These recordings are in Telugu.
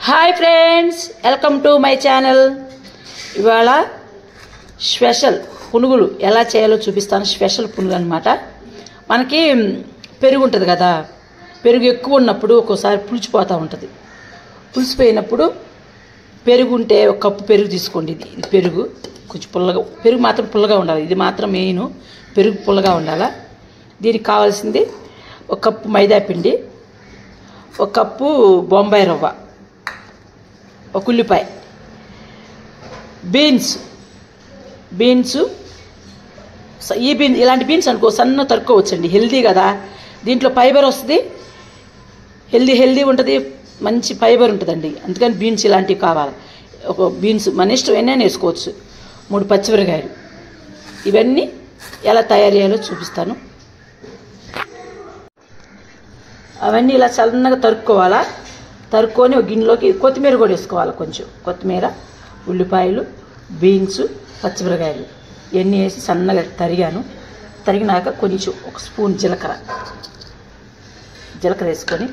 Hi friends, welcome to my channel. ఇవాళ స్పెషల్ పునుగులు ఎలా చేయాలో చూపిస్తాను. స్పెషల్ పునుగులు అనమాట. మనకి పెరుగు ఉంటుంది కదా, పెరుగు ఎక్కువ ఉన్నప్పుడు ఒక్కోసారి పులిచిపోతూ ఉంటుంది. పులిసిపోయినప్పుడు పెరుగు ఉంటే ఒక కప్పు పెరుగు తీసుకోండి. ఇది పెరుగు కొంచెం పుల్లగా, పెరుగు మాత్రం పుల్లగా ఉండాలి. ఇది మాత్రం మెయిన్, పెరుగు పుల్లగా ఉండాలా. దీనికి కావాల్సింది ఒక కప్పు మైదా పిండి, ఒక కప్పు బొంబాయి రవ్వ, ఒక ఉల్లిపాయ, బీన్స్ ఈ ఇలాంటి బీన్స్ అనుకో సన్న తరుక్కోవచ్చండి. హెల్దీ కదా, దీంట్లో ఫైబర్ వస్తుంది, హెల్దీ ఉంటుంది, మంచి ఫైబర్ ఉంటుందండి. అందుకని బీన్స్ ఇలాంటివి కావాలి. ఒక బీన్స్ మన ఇష్టం ఎన్నైనా వేసుకోవచ్చు. 3 పచ్చిమిరకాయలు. ఇవన్నీ ఎలా తయారు చేయాలో చూపిస్తాను. అవన్నీ ఇలా సన్నగా తరుక్కోవాలా. తరుక్కొని ఒక గిన్నెలోకి కొత్తిమీర కూడా వేసుకోవాలి. కొంచెం కొత్తిమీర, ఉల్లిపాయలు, బీన్స్, పచ్చిమిరకాయలు ఇవన్నీ వేసి సన్నగా తరిగినాక కొంచెం ఒక స్పూన్ జీలకర్ర వేసుకొని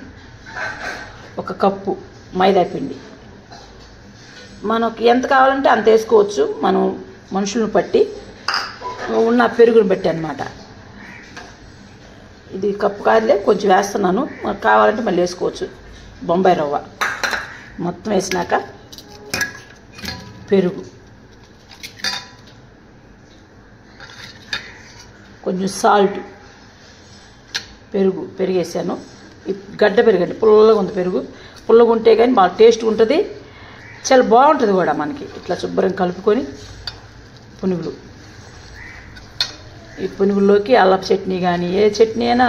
ఒక కప్పు మైదా పిండి. మనకు ఎంత కావాలంటే అంత వేసుకోవచ్చు, మనం మనుషులను బట్టి, ఉన్న పెరుగుని బట్టి అన్నమాట. ఇది కప్పు కాదులే, కొంచెం వేస్తున్నాను, మనకు కావాలంటే మళ్ళీ వేసుకోవచ్చు. బొంబాయి రవ్వ మొత్తం వేసినాక పెరుగు, కొంచెం సాల్ట్, పెరుగేసాను. గడ్డ పెరుగండి, పుల్లగా ఉంది పెరుగు. పుల్లగా ఉంటే కానీ బాగా టేస్ట్ ఉంటుంది, చాలా బాగుంటుంది కూడా. మనకి ఇట్లా శుభ్రంగా కలుపుకొని పునుగులు, ఈ పునుగుల్లోకి అల్లపు చట్నీ కానీ ఏ చట్నీ అయినా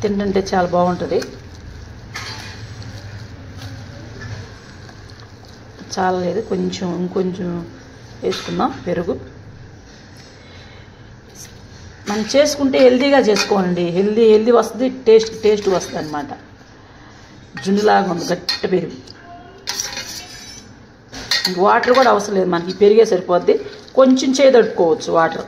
తింటుంటే చాలా బాగుంటుంది. చాలా లేదు, ఇంకొంచెం వేసుకుందాం పెరుగు. మనం చేసుకుంటే హెల్దీగా చేసుకోండి. హెల్దీ వస్తుంది, టేస్ట్ వస్తుంది అనమాట. జున్నులాగా ఉంది గట్టి పెరుగు. వాటర్ కూడా అవసరం లేదు మనకి, పెరిగే సరిపోద్ది. కొంచెం చేదడుకోవచ్చు వాటర్.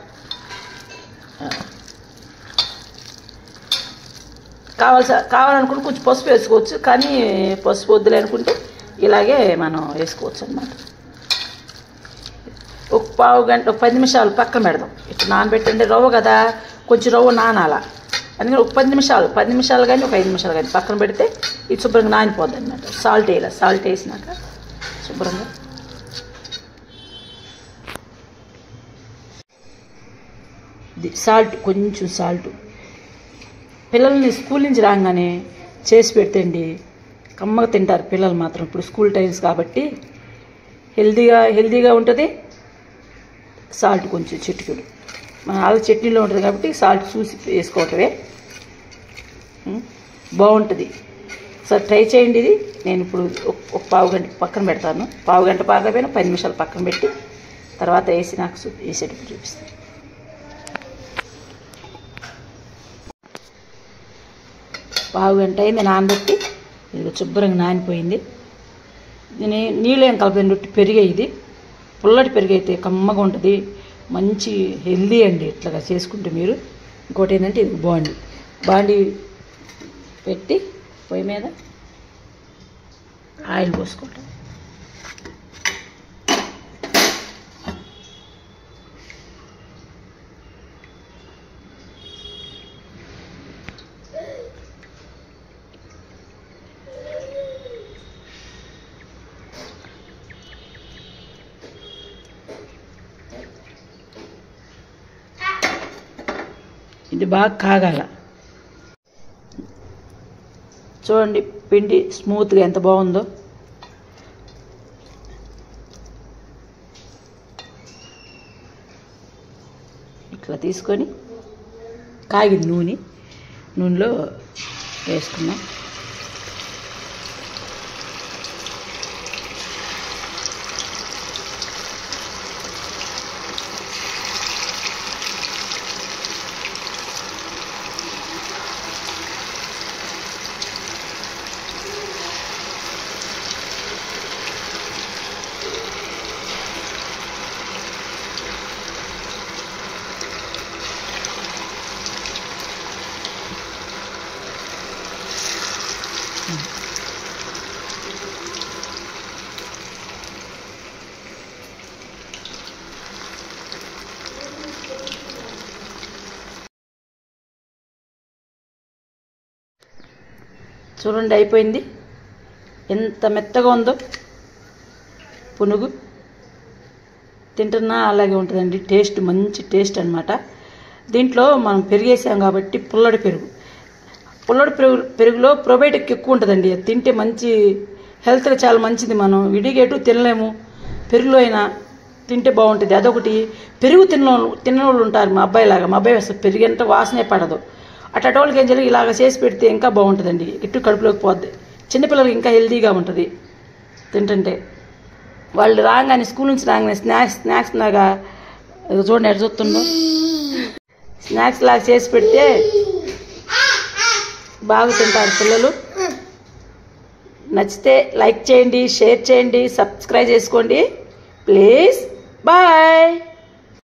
కావాలనుకుంటే కొంచెం పసుపు వేసుకోవచ్చు, కానీ పసుపు వద్దులే అనుకుంటే ఇలాగే మనం వేసుకోవచ్చు అన్నమాట. ఒక పావు గంట, ఒక 10 నిమిషాలు పక్కన పెడదాం. ఇట్లా నానబెట్టండి, రవ్వ కదా, కొంచెం రవ్వ నానాల. అందుకని ఒక 10 నిమిషాలు కానీ ఒక 5 నిమిషాలు కానీ పక్కన పెడితే ఇది శుభ్రంగా నానిపోద్ది అన్నమాట. సాల్ట్ వేసినాక శుభ్రంగా కొంచెం సాల్ట్. పిల్లల్ని స్కూల్ నుంచి రాగానే చేసి పెట్టండి, కమ్మగా తింటారు పిల్లలు మాత్రం. ఇప్పుడు స్కూల్ టైమ్స్ కాబట్టి హెల్దీగా ఉంటుంది. సాల్ట్ కొంచెం చిటికెడు, మన ఆలు చట్నీలో ఉంటుంది కాబట్టి సాల్ట్ చూసి వేసుకోవటమే బాగుంటుంది. ఒకసారి ట్రై చేయండి. ఇది నేను ఇప్పుడు ఒక పావు గంట పక్కన పెడతాను. పావు గంట పారకపోయినా 10 నిమిషాలు పక్కన పెట్టి తర్వాత వేసి నాకు వేసేటప్పుడు చూపిస్తాను. పావు గంట అయింది నానబెట్టి, ఇది శుభ్రంగా నానిపోయింది. నీళ్ళు ఏం కలపండి, పెరిగే. ఇది పుల్లటి పెరుగు అయితే కమ్మగా ఉంటుంది, మంచి హెల్దీ అండి. ఇట్లాగా చేసుకుంటే మీరు. ఇంకోటి ఏంటంటే ఇది బాండి పెట్టి పొయ్యి మీద ఆయిల్ పోసుకోవటం. ఇది బాగా కాగాల. చూడండి పిండి స్మూత్గా ఎంత బాగుందో. ఇట్లా తీసుకొని కాగింది నూనెలో వేసుకున్నాం. చూడండి అయిపోయింది. ఎంత మెత్తగా ఉందో పునుగు. తింటున్నా అలాగే ఉంటుందండి. టేస్ట్ మంచి టేస్ట్ అనమాట. దీంట్లో మనం పెరిగేసాం కాబట్టి పుల్లడి పెరుగులో ప్రోబయోటిక్ ఎక్కువ ఉంటుందండి. అది తింటే మంచి హెల్త్కి చాలా మంచిది. మనం విడిగేటు తినలేము, పెరుగులో అయినా తింటే బాగుంటుంది. అదొకటి. పెరుగు తిన్నోళ్ళు ఉంటారు. మా అబ్బాయి అసలు పెరుగు అంటే వాసనే పడదు. అట్లాంటి వాళ్ళకి ఏం చేయాలి, ఇలాగ చేసి పెడితే ఇంకా బాగుంటుందండి. ఇటు కడుపులోకి పోద్ది. చిన్నపిల్లలకి ఇంకా హెల్తీగా ఉంటుంది తింటుంటే. వాళ్ళు రాగానే స్కూల్ నుంచి రాగానే స్నాక్స్ లాగా చూడండి ఎటు చూస్తుండో, స్నాక్స్ లాగా చేసి పెడితే బాగా తింటారు పిల్లలు. నచ్చితే లైక్ చేయండి, షేర్ చేయండి, సబ్స్క్రైబ్ చేసుకోండి ప్లీజ్. బాయ్.